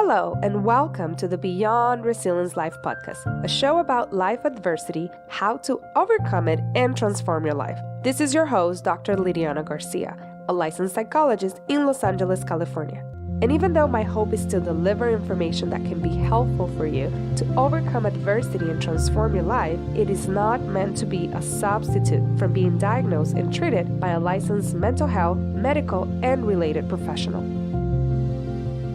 Hello, and welcome to the Beyond Resilience Life podcast, a show about life adversity, how to overcome it, and transform your life. This is your host, Dr. Lydiana García, a licensed psychologist in Los Angeles, California. And even though my hope is to deliver information that can be helpful for you to overcome adversity and transform your life, it is not meant to be a substitute from being diagnosed and treated by a licensed mental health, medical, and related professional.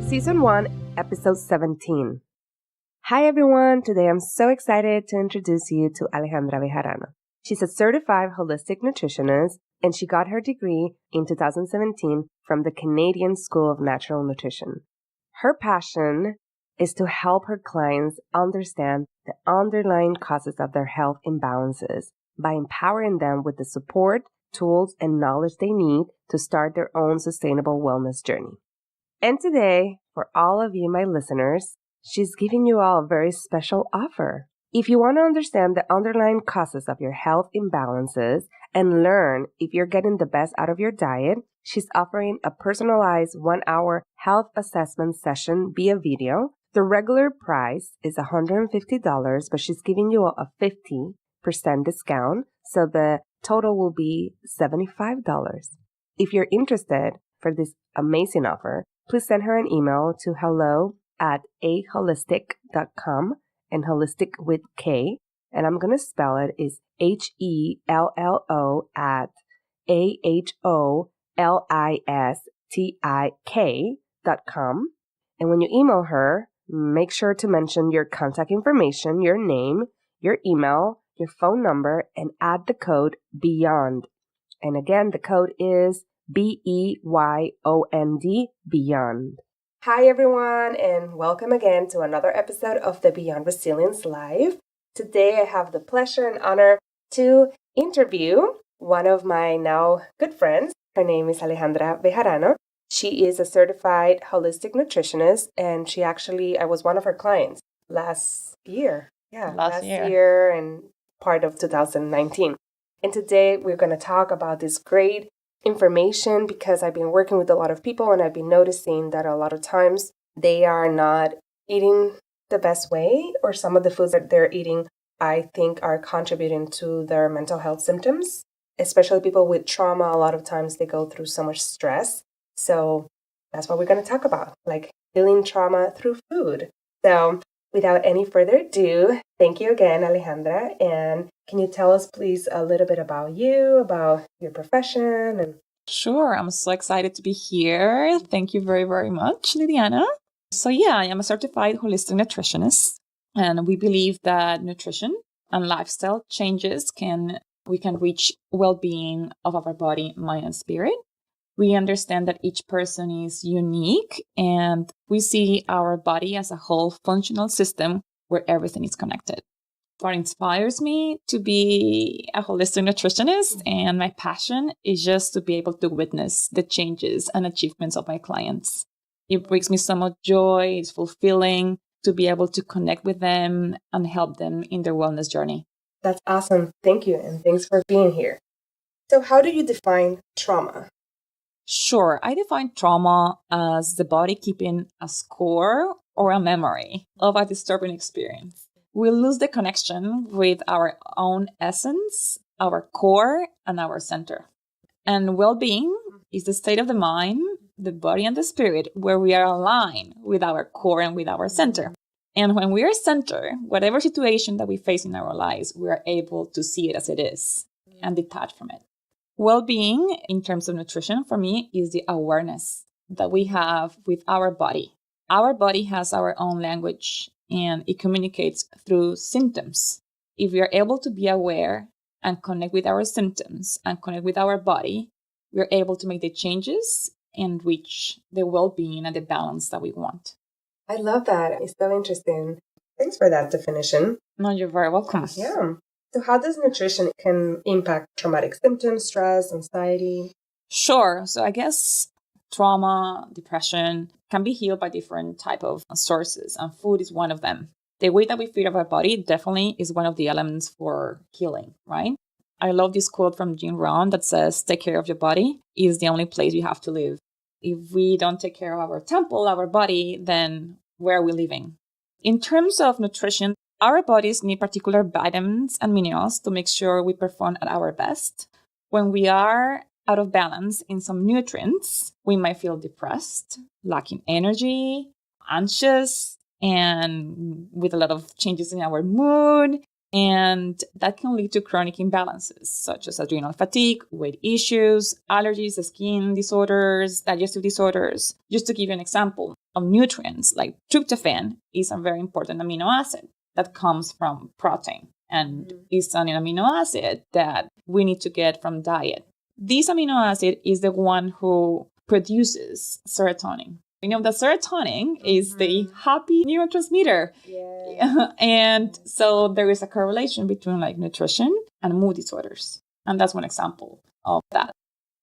Season 1, Episode 17. Hi everyone, today I'm so excited to introduce you to Alejandra Bejarano. She's a certified holistic nutritionist and she got her degree in 2017 from the Canadian School of Natural Nutrition. Her passion is to help her clients understand the underlying causes of their health imbalances by empowering them with the support, tools, and knowledge they need to start their own sustainable wellness journey. And today, for all of you, my listeners, she's giving you all a very special offer. If you want to understand the underlying causes of your health imbalances and learn if you're getting the best out of your diet, she's offering a personalized 1-hour health assessment session via video. The regular price is $150, but she's giving you a 50% discount, so the total will be $75. If you're interested for this amazing offer, please send her an email to hello@aholistic.com and holistic with K. And I'm going to spell it is HELLO@AHOLISTIK.com. And when you email her, make sure to mention your contact information, your name, your email, your phone number, and add the code BEYOND. And again, the code is BEYOND, Beyond. Hi everyone, and welcome again to another episode of the Beyond Resilience Live. Today I have the pleasure and honor to interview one of my now good friends. Her name is Alejandra Bejarano. She is a certified holistic nutritionist, and I was one of her clients last year. Last year and part of 2019. And today we're going to talk about this great information because I've been working with a lot of people and I've been noticing that a lot of times they are not eating the best way, or some of the foods that they're eating, I think, are contributing to their mental health symptoms, especially people with trauma. A lot of times they go through so much stress. So that's what we're going to talk about, like healing trauma through food. So without any further ado, thank you again, Alejandra. And can you tell us, please, a little bit about you, about your profession? Sure. I'm so excited to be here. Thank you very, very much, Lydiana. So I am a certified holistic nutritionist. And we believe that nutrition and lifestyle changes we can reach well-being of our body, mind, and spirit. We understand that each person is unique, and we see our body as a whole functional system where everything is connected. What inspires me to be a holistic nutritionist and my passion is just to be able to witness the changes and achievements of my clients. It brings me so much joy. It's fulfilling to be able to connect with them and help them in their wellness journey. That's awesome. Thank you. And thanks for being here. So how do you define trauma? Sure. I define trauma as the body keeping a score or a memory of a disturbing experience. We lose the connection with our own essence, our core, and our center. And well-being is the state of the mind, the body, and the spirit where we are aligned with our core and with our center. And when we are centered, whatever situation that we face in our lives, we are able to see it as it is and detach from it. Well-being in terms of nutrition for me is the awareness that we have with our body. Our body has our own language and it communicates through symptoms. If we are able to be aware and connect with our symptoms and connect with our body, we're able to make the changes and reach the well-being and the balance that we want. I love that. It's so interesting. Thanks for that definition. No, you're very welcome. Yeah. So how does nutrition can impact traumatic symptoms, stress, anxiety? Sure. So I guess trauma, depression can be healed by different type of sources, and food is one of them. The way that we feed our body definitely is one of the elements for healing, right? I love this quote from Jim Rohn that says, take care of your body is the only place you have to live. If we don't take care of our temple, our body, then where are we living. In terms of nutrition, our bodies need particular vitamins and minerals to make sure we perform at our best. When we are out of balance in some nutrients, we might feel depressed, lacking energy, anxious, and with a lot of changes in our mood. And that can lead to chronic imbalances such as adrenal fatigue, weight issues, allergies, skin disorders, digestive disorders. Just to give you an example of nutrients, like tryptophan is a very important amino acid that comes from protein and is an amino acid that we need to get from diet. This amino acid is the one who produces serotonin. We know that serotonin is the happy neurotransmitter. Yeah. And so there is a correlation between like nutrition and mood disorders. And that's one example of that.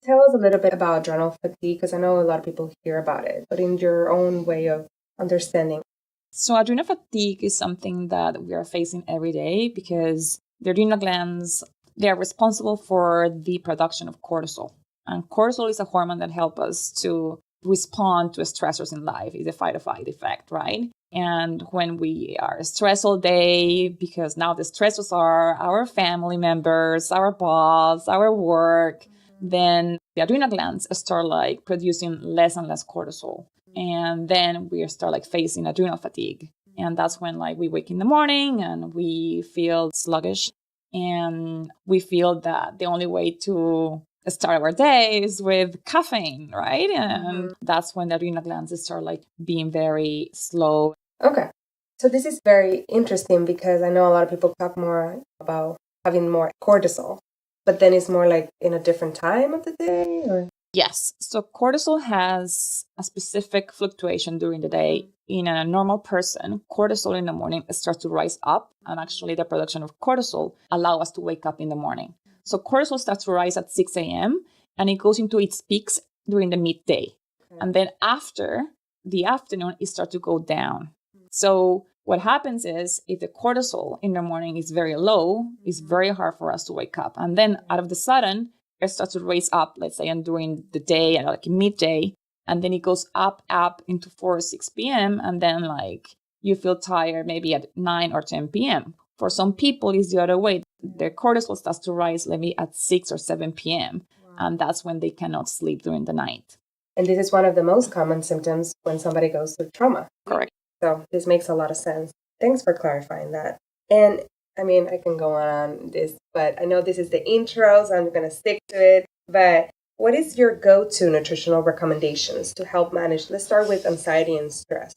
Tell us a little bit about adrenal fatigue, because I know a lot of people hear about it, but in your own way of understanding. So adrenal fatigue is something that we are facing every day because the adrenal glands, they are responsible for the production of cortisol. And cortisol is a hormone that helps us to respond to stressors in life. It's a fight or flight effect, right? And when we are stressed all day, because now the stressors are our family members, our boss, our work, then the adrenal glands start like producing less and less cortisol. And then we start like facing adrenal fatigue. And that's when like we wake in the morning and we feel sluggish and we feel that the only way to start our day is with caffeine, right? And that's when the adrenal glands start like being very slow. Okay. So this is very interesting because I know a lot of people talk more about having more cortisol, but then it's more like in a different time of the day, or? Yes. So cortisol has a specific fluctuation during the day. In a normal person, cortisol in the morning starts to rise up, and actually the production of cortisol allows us to wake up in the morning. So cortisol starts to rise at 6 a.m. and it goes into its peaks during the midday. Okay. And then after the afternoon, it starts to go down. So what happens is if the cortisol in the morning is very low, it's very hard for us to wake up. And then out of the sudden, it starts to raise up, let's say, and during the day, like midday, and then it goes up into 4 or 6 p.m. And then like you feel tired maybe at 9 or 10 p.m. For some people, it's the other way. Their cortisol starts to rise maybe at 6 or 7 p.m. Wow. And that's when they cannot sleep during the night. And this is one of the most common symptoms when somebody goes through trauma. Correct. So this makes a lot of sense. Thanks for clarifying that. And I mean, I can go on this, but I know this is the intro, so I'm going to stick to it. But what is your go-to nutritional recommendations to help manage? Let's start with anxiety and stress.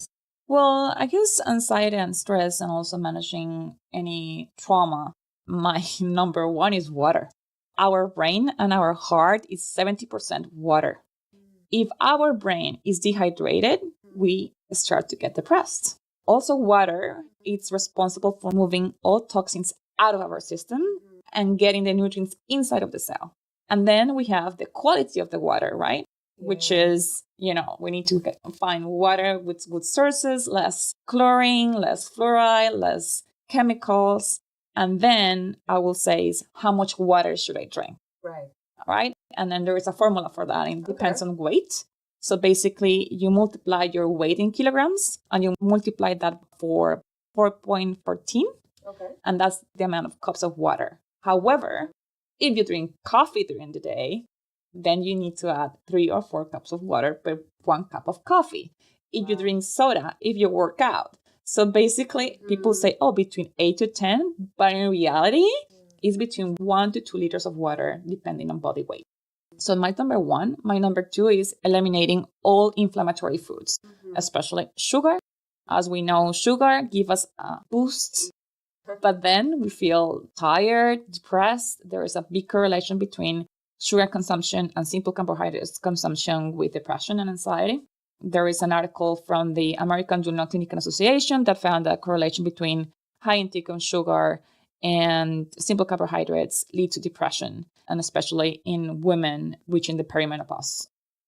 Well, I guess anxiety and stress and also managing any trauma, my number one is water. Our brain and our heart is 70% water. If our brain is dehydrated, we start to get depressed. Also, water is responsible for moving all toxins out of our system and getting the nutrients inside of the cell. And then we have the quality of the water, right? Which is, we need to find water with good sources, less chlorine, less fluoride, less chemicals. And then I will say is how much water should I drink? Right. All right. And then there is a formula for that. It depends on weight. So basically you multiply your weight in kilograms and you multiply that for 4.14. Okay. And that's the amount of cups of water. However, if you drink coffee during the day, then you need to add 3 or 4 cups of water per 1 cup of coffee. If you drink soda, if you work out. So basically, people say, between 8 to 10, but in reality, it's between 1 to 2 liters of water, depending on body weight. So my number one. My number two is eliminating all inflammatory foods, especially sugar. As we know, sugar gives us a boost, but then we feel tired, depressed. There is a big correlation between sugar consumption and simple carbohydrates consumption with depression and anxiety. There is an article from the American Journal of Clinical Association that found a correlation between high intake of sugar and simple carbohydrates lead to depression, and especially in women reaching the perimenopause.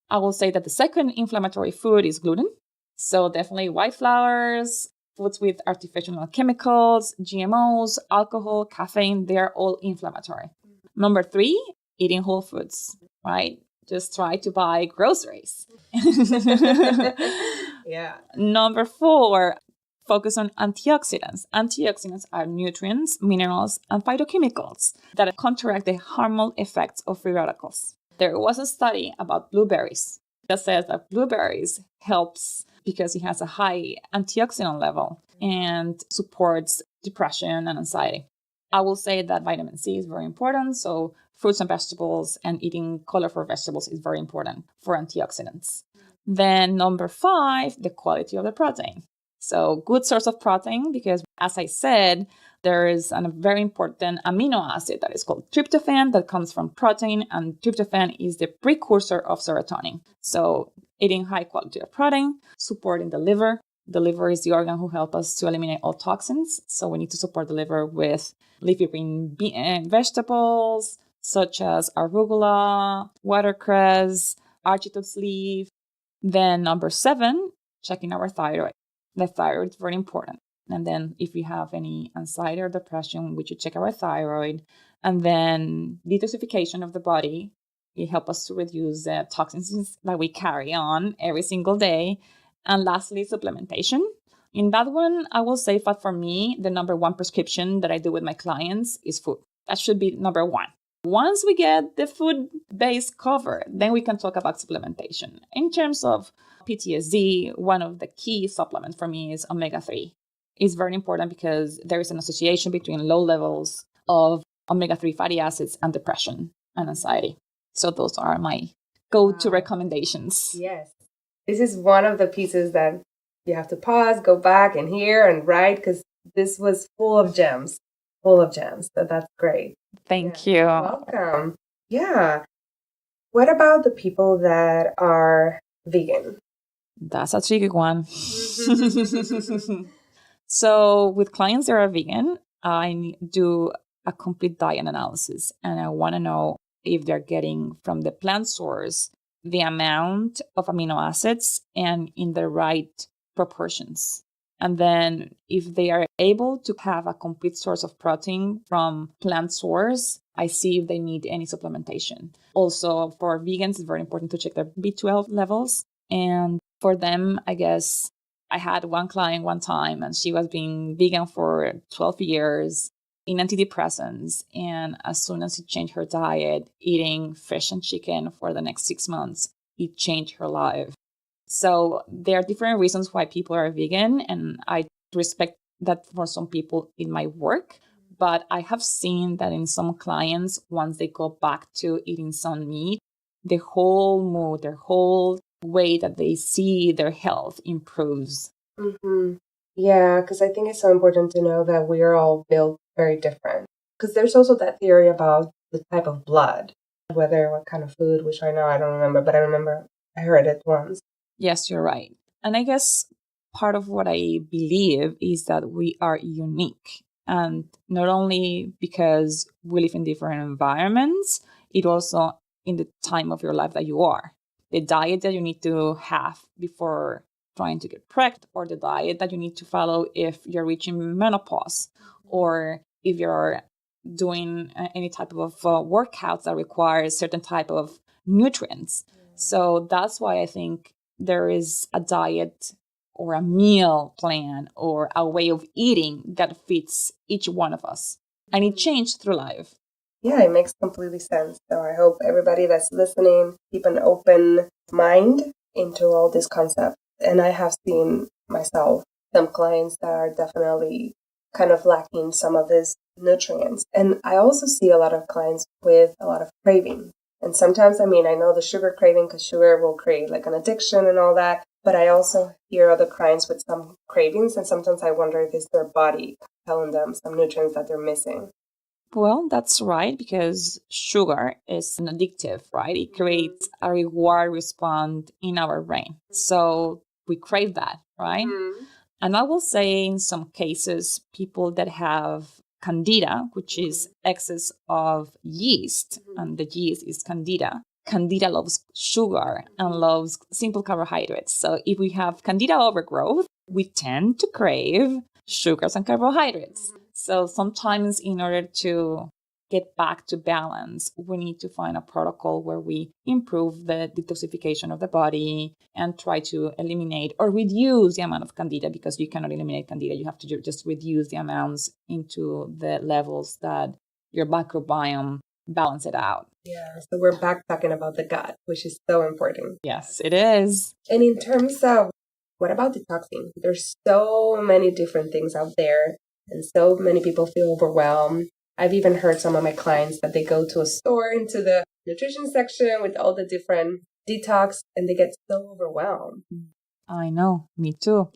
I will say that the second inflammatory food is gluten. So definitely white flours, foods with artificial chemicals, GMOs, alcohol, caffeine, they are all inflammatory. Number 3, eating whole foods, right? Just try to buy groceries. Yeah. Number 4, focus on antioxidants. Antioxidants are nutrients, minerals, and phytochemicals that counteract the harmful effects of free radicals. There was a study about blueberries that says that blueberries helps because it has a high antioxidant level and supports depression and anxiety. I will say that vitamin C is very important. So fruits and vegetables and eating colorful vegetables is very important for antioxidants. Then number 5, the quality of the protein. So good source of protein because, as I said, there is a very important amino acid that is called tryptophan that comes from protein, and tryptophan is the precursor of serotonin. So eating high quality of protein, supporting the liver. The liver is the organ who helps us to eliminate all toxins. So we need to support the liver with leafy green vegetables such as arugula, watercress, artichoke leaf. Then number 7, checking our thyroid. The thyroid is very important. And then if we have any anxiety or depression, we should check our thyroid. And then detoxification of the body. It helps us to reduce the toxins that we carry on every single day. And lastly, supplementation. In that one, I will say that for me, the number 1 prescription that I do with my clients is food. That should be number 1. Once we get the food base covered, then we can talk about supplementation. In terms of PTSD, one of the key supplements for me is omega-3. It's very important because there is an association between low levels of omega-3 fatty acids and depression and anxiety. So those are my go-to recommendations. Yes. This is one of the pieces that you have to pause, go back and hear and write because this was full of gems. So that's great. Thank you. Welcome. Yeah. What about the people that are vegan? That's a tricky one. So with clients that are vegan, I do a complete diet analysis and I want to know if they're getting from the plant source the amount of amino acids and in the right proportions. And then if they are able to have a complete source of protein from plant source, I see if they need any supplementation. Also, for vegans, it's very important to check their B12 levels. And for them, I guess I had one client one time and she was being vegan for 12 years in antidepressants. And as soon as she changed her diet, eating fish and chicken for the next 6 months, it changed her life. So there are different reasons why people are vegan, and I respect that for some people in my work. But I have seen that in some clients, once they go back to eating some meat, the whole mood, their whole way that they see their health improves. Mm-hmm. Yeah, because I think it's so important to know that we are all built very different. Because there's also that theory about the type of blood, what kind of food, which right now I don't remember, but I remember I heard it once. Yes, you're right. And I guess part of what I believe is that we are unique. And not only because we live in different environments, it also in the time of your life that you are. The diet that you need to have before trying to get pregnant, or the diet that you need to follow if you're reaching menopause, or if you're doing any type of workouts that require certain type of nutrients. So that's why I think there is a diet or a meal plan or a way of eating that fits each one of us. And it changed through life. Yeah, it makes completely sense. So I hope everybody that's listening keep an open mind into all this concept. And I have seen myself some clients that are definitely kind of lacking some of these nutrients. And I also see a lot of clients with a lot of craving. And sometimes, I know the sugar craving because sugar will create like an addiction and all that. But I also hear other clients with some cravings. And sometimes I wonder if it's their body telling them some nutrients that they're missing. Well, that's right, because sugar is an addictive, right? It creates a reward response in our brain. So we crave that, right? Mm-hmm. And I will say in some cases, people that have candida, which is excess of yeast, and the yeast is candida. Candida loves sugar and loves simple carbohydrates. So if we have candida overgrowth, we tend to crave sugars and carbohydrates. So sometimes in order to get back to balance, we need to find a protocol where we improve the detoxification of the body and try to eliminate or reduce the amount of candida, because you cannot eliminate candida. You have to just reduce the amounts into the levels that your microbiome balance it out. Yeah, so we're back talking about the gut, which is so important. Yes, it is. And in terms of, what about detoxing? There's so many different things out there, and so many people feel overwhelmed. I've even heard some of my clients that they go to a store into the nutrition section with all the different detox, and they get so overwhelmed. I know, me too.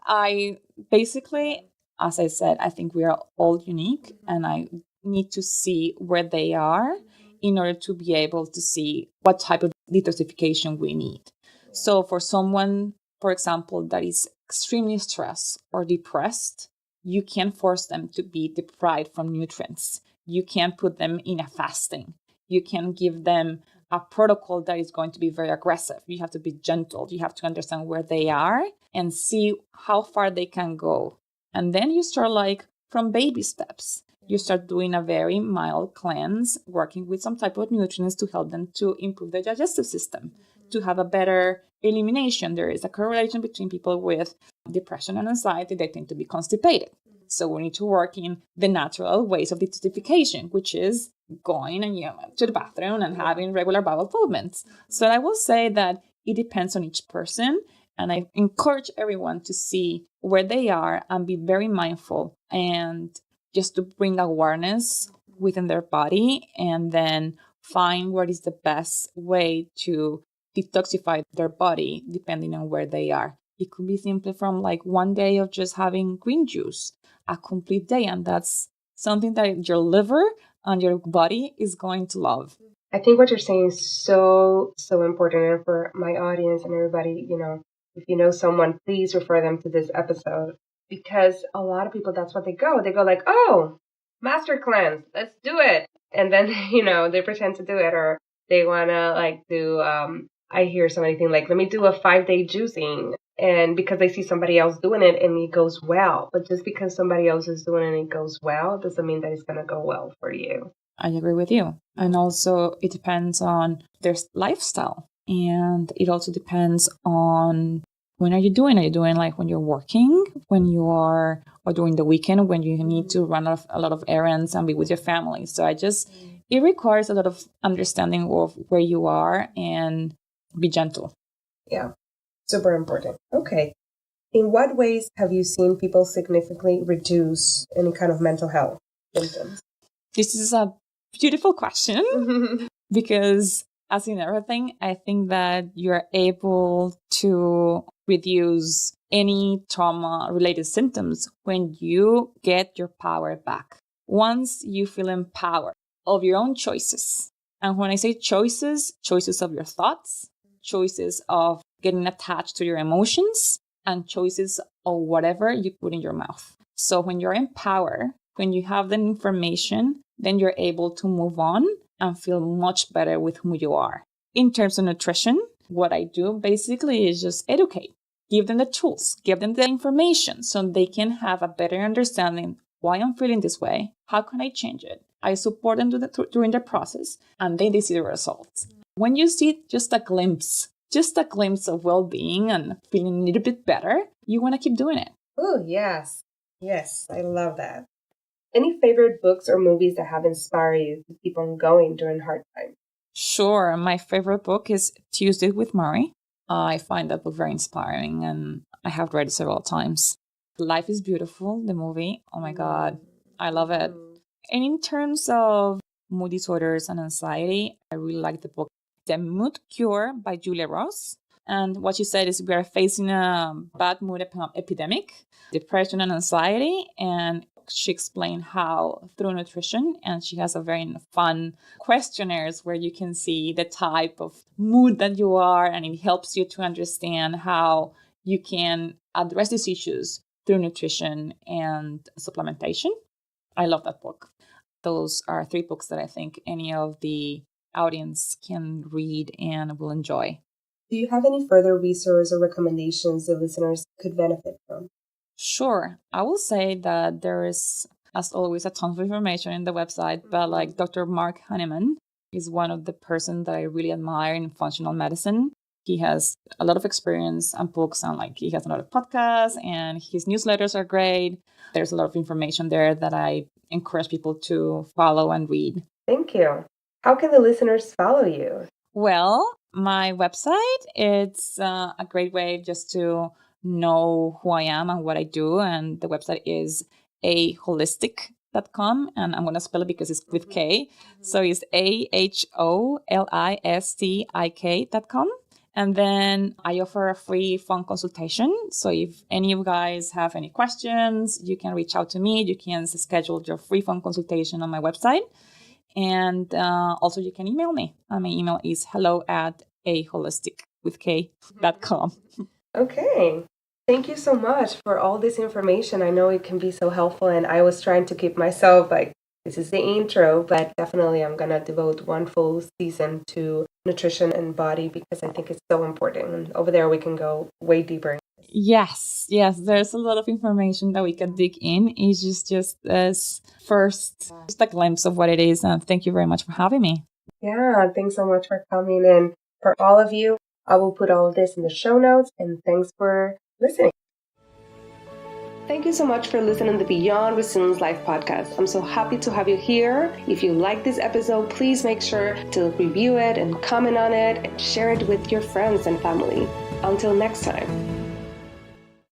I basically, as I said, I think we are all unique, and I need to see where they are in order to be able to see what type of detoxification we need. So for someone, for example, that is extremely stressed or depressed, you can't force them to be deprived from nutrients. You can't put them in a fasting. You can give them a protocol that is going to be very aggressive. You have to be gentle. You have to understand where they are and see how far they can go. And then you start like from baby steps. You start doing a very mild cleanse, working with some type of nutrients to help them to improve their digestive system, to have a better elimination. There is a correlation between people with depression and anxiety. They tend to be constipated. So we need to work in the natural ways of detoxification, which is going and to the bathroom and having regular bowel movements. So I will say that it depends on each person. And I encourage everyone to see where they are and be very mindful and just to bring awareness within their body and then find what is the best way to detoxify their body depending on where they are. It could be simply from like one day of just having green juice, a complete day. And that's something that your liver and your body is going to love. I think what you're saying is so important. And for my audience and everybody, if you know someone, please refer them to this episode, because a lot of people, that's what they go. They go like, oh, master cleanse, let's do it. And then, they pretend to do it, or they want to like do, I hear somebody think like, let me do a 5-day juicing. And because they see somebody else doing it and it goes well. But just because somebody else is doing it and it goes well, doesn't mean that it's going to go well for you. I agree with you. And also it depends on their lifestyle. And it also depends on when are you doing? Are you doing like when you're working, when you are, or during the weekend when you need to run a lot of errands and be with your family? So it requires a lot of understanding of where you are and be gentle. Yeah, super important. Okay. In what ways have you seen people significantly reduce any kind of mental health symptoms? This is a beautiful question because as in everything, I think that you're able to reduce any trauma-related symptoms when you get your power back. Once you feel empowered of your own choices. And when I say choices of your thoughts, choices of getting attached to your emotions, and choices of whatever you put in your mouth. So when you're in power, when you have the information, then you're able to move on and feel much better with who you are. In terms of nutrition, what I do basically is just educate. Give them the tools, give them the information so they can have a better understanding why I'm feeling this way, how can I change it. I support them during the process, and then they see the results. When you see just a glimpse of well-being and feeling a little bit better, you want to keep doing it. Oh, yes. Yes, I love that. Any favorite books or movies that have inspired you to keep on going during hard times? Sure. My favorite book is Tuesday with Murray. I find that book very inspiring and I have read it several times. Life is Beautiful, the movie. Oh my God, I love it. And in terms of mood disorders and anxiety, I really like the book The Mood Cure by Julia Ross. And what she said is we are facing a bad mood epidemic, depression and anxiety. And she explained how through nutrition, and she has a very fun questionnaires where you can see the type of mood that you are, and it helps you to understand how you can address these issues through nutrition and supplementation. I love that book. Those are 3 books that I think any of the audience can read and will enjoy. Do you have any further resource or recommendations the listeners could benefit from? Sure. I will say that there is as always, a ton of information in the website, but like Dr. Mark Hahnemann is one of the person that I really admire in functional medicine. He has a lot of experience and books, and like he has a lot of podcasts, and his newsletters are great. There's a lot of information there that I encourage people to follow and read. Thank you. How can the listeners follow you? Well, my website, it's a great way just to know who I am and what I do. And the website is aholistic.com. And I'm going to spell it because it's with K. So it's aholistic.com. And then I offer a free phone consultation. So if any of you guys have any questions, you can reach out to me. You can schedule your free phone consultation on my website. And also you can email me. My email is hello@aholistic.com. Okay. Thank you so much for all this information. I know it can be so helpful, and I was trying to keep myself like, this is the intro, but definitely I'm going to devote one full season to nutrition and body because I think it's so important. And over there, we can go way deeper. Yes, there's a lot of information that we can dig in. It's just as first, just a glimpse of what it is. And thank you very much for having me. Yeah, thanks so much for coming. And for all of you, I will put all of this in the show notes. And thanks for listening. Thank you so much for listening to the Beyond Resilience Life podcast. I'm so happy to have you here. If you like this episode, please make sure to review it and comment on it and share it with your friends and family. Until next time.